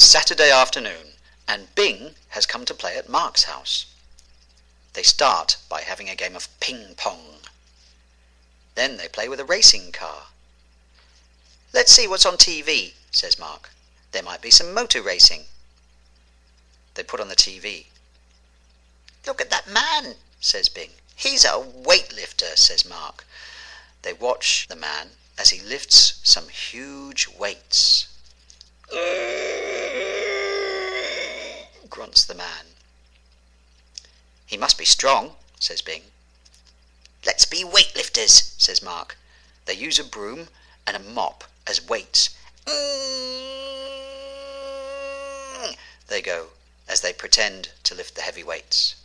Saturday afternoon, and Bing has come to play at Mark's house. They start by having a game of ping-pong. Then they play with a racing car. "Let's see what's on TV," says Mark. "There might be some motor racing." They put on the TV. "Look at that man," says Bing. "He's a weightlifter," says Mark. They watch the man as he lifts some huge weights. Grunts the man. "He must be strong," says Bing. "Let's be weightlifters," says Mark. They use a broom and a mop as weights. They go as they pretend to lift the heavy weights.